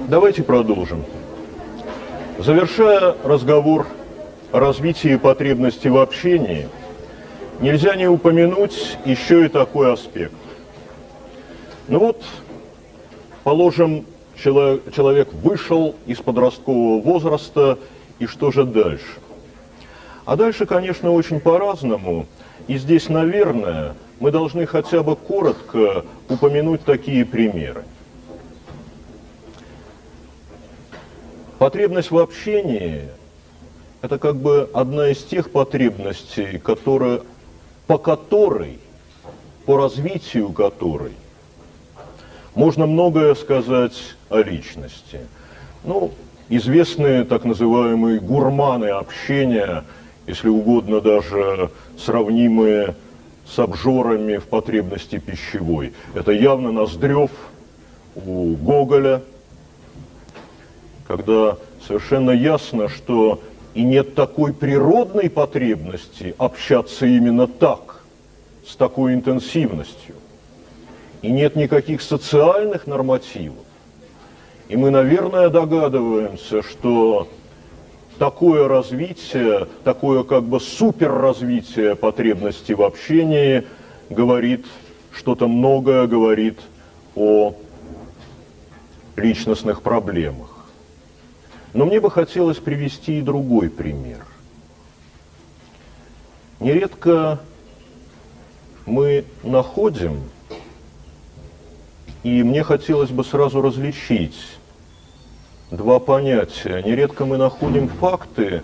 Давайте продолжим. Завершая разговор о развитии потребностей в общении, нельзя не упомянуть еще и такой аспект. Ну вот, положим, человек вышел из подросткового возраста, и что же дальше? А дальше, конечно, очень по-разному. И здесь, наверное, мы должны хотя бы коротко упомянуть такие примеры. Потребность в общении – это как бы одна из тех потребностей, по развитию которой можно многое сказать о личности. Ну, известные так называемые гурманы общения, если угодно даже сравнимые с обжорами в потребности пищевой. Это явно Ноздрев у Гоголя, когда совершенно ясно, что и нет такой природной потребности общаться именно так, с такой интенсивностью. И нет никаких социальных нормативов. И мы, наверное, догадываемся, что такое развитие, такое как бы суперразвитие потребностей в общении говорит, что-то многое говорит о личностных проблемах. Но мне бы хотелось привести и другой пример. Нередко мы находим, и мне хотелось бы сразу различить два понятия. Нередко мы находим факты,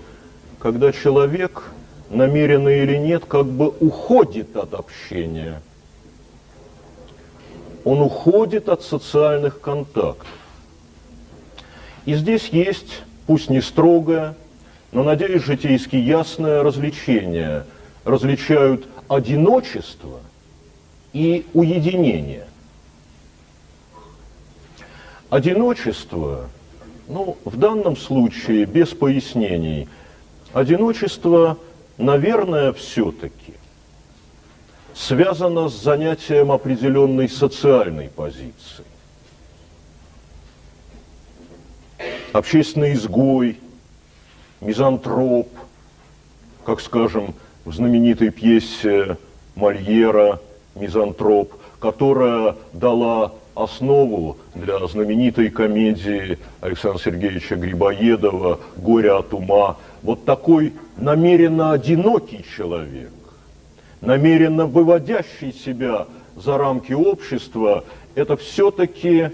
когда человек, намеренно или нет, как бы уходит от общения. Он уходит от социальных контактов. И здесь есть, пусть не строгое, но, надеюсь, житейски ясное различение. Различают одиночество и уединение. Одиночество, ну, в данном случае, без пояснений, одиночество, наверное, все-таки связано с занятием определенной социальной позиции. Общественный изгой, мизантроп, как, скажем, в знаменитой пьесе Мольера «Мизантроп», которая дала основу для знаменитой комедии Александра Сергеевича Грибоедова «Горе от ума». Вот такой намеренно одинокий человек, намеренно выводящий себя за рамки общества, это все-таки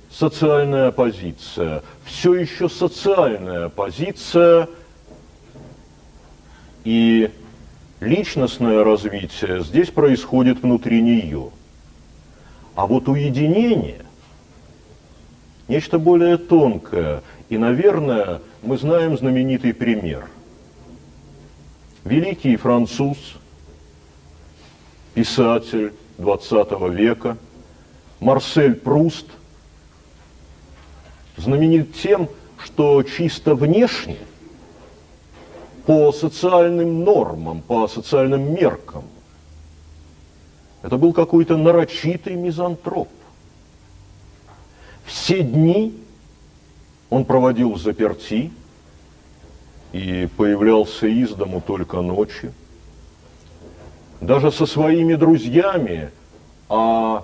социальная позиция, все еще социальная позиция, и личностное развитие здесь происходит внутри нее. А вот уединение – нечто более тонкое, и, наверное, мы знаем знаменитый пример. Великий француз, писатель XX века Марсель Пруст знаменит тем, что чисто внешне, по социальным нормам, по социальным меркам, это был какой-то нарочитый мизантроп. Все дни он проводил в заперти и появлялся из дому только ночью. Даже со своими друзьями, а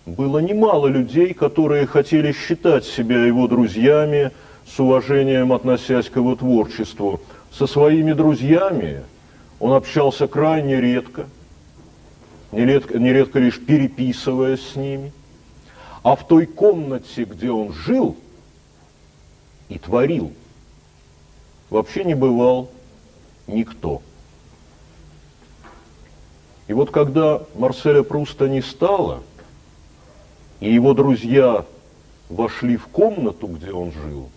было немало людей, которые хотели считать себя его друзьями, с уважением относясь к его творчеству. Со своими друзьями он общался крайне редко, нередко лишь переписываясь с ними. А в той комнате, где он жил и творил, вообще не бывал никто. И вот когда Марселя Пруста не стало, и его друзья вошли в комнату, где он жил,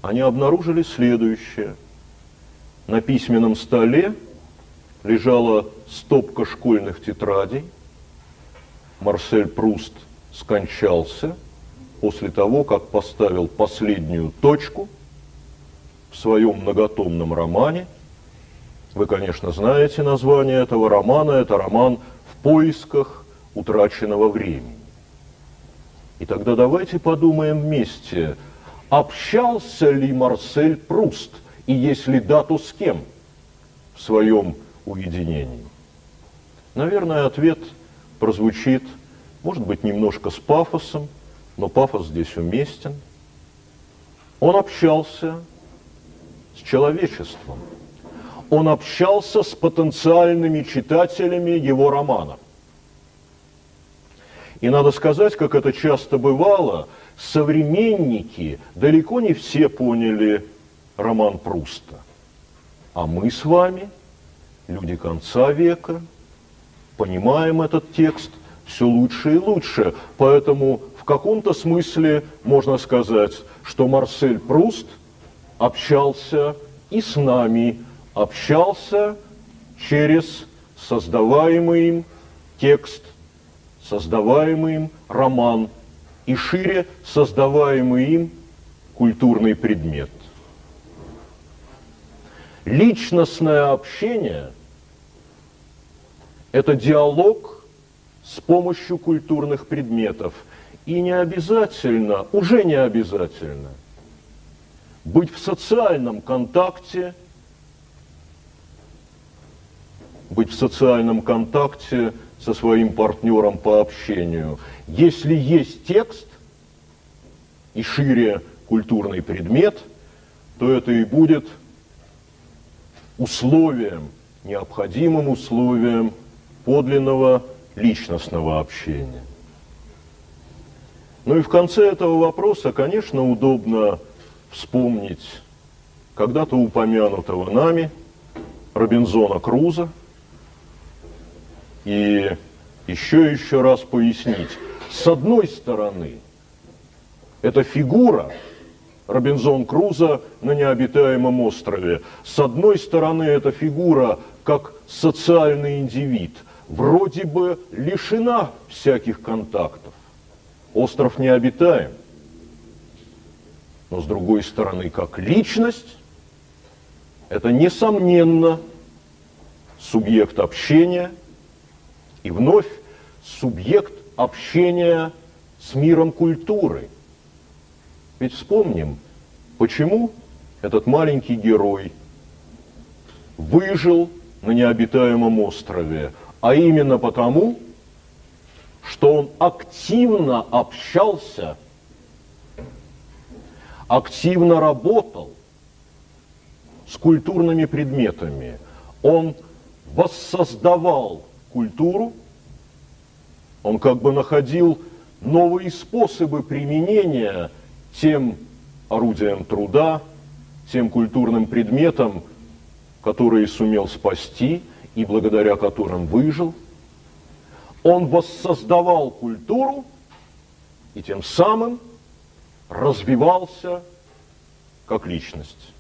они обнаружили следующее. На письменном столе лежала стопка школьных тетрадей. Марсель Пруст скончался после того, как поставил последнюю точку в своем многотомном романе. Вы, конечно, знаете название этого романа. Это роман «В поисках утраченного времени». И тогда давайте подумаем вместе, общался ли Марсель Пруст, и если да, то с кем в своем уединении? Наверное, ответ прозвучит, может быть, немножко с пафосом, но пафос здесь уместен. Он общался с человечеством. Он общался с потенциальными читателями его романа. И надо сказать, как это часто бывало, современники далеко не все поняли роман Пруста. А мы с вами, люди конца века, понимаем этот текст все лучше и лучше. Поэтому в каком-то смысле можно сказать, что Марсель Пруст общался и с нами, общался через создаваемый им текст, создаваемый им роман и шире создаваемый им культурный предмет. Личностное общение – это диалог с помощью культурных предметов. И не обязательно, уже не обязательно быть в социальном контакте, со своим партнером по общению. Если есть текст и шире культурный предмет, то это и будет условием, необходимым условием подлинного личностного общения. Ну и в конце этого вопроса, конечно, удобно вспомнить когда-то упомянутого нами Робинзона Круза и еще раз пояснить. С одной стороны, эта фигура Робинзон Крузо на необитаемом острове. С одной стороны, эта фигура как социальный индивид, вроде бы лишена всяких контактов. Остров необитаем. Но с другой стороны, как личность, это, несомненно, субъект общения и вновь субъект общения с миром культуры. Ведь вспомним, почему этот маленький герой выжил на необитаемом острове, а именно потому, что он активно общался, активно работал с культурными предметами. Он воссоздавал культуру, он как бы находил новые способы применения тем орудиям труда, тем культурным предметам, которые сумел спасти и благодаря которым выжил. Он воссоздавал культуру и тем самым развивался как личность.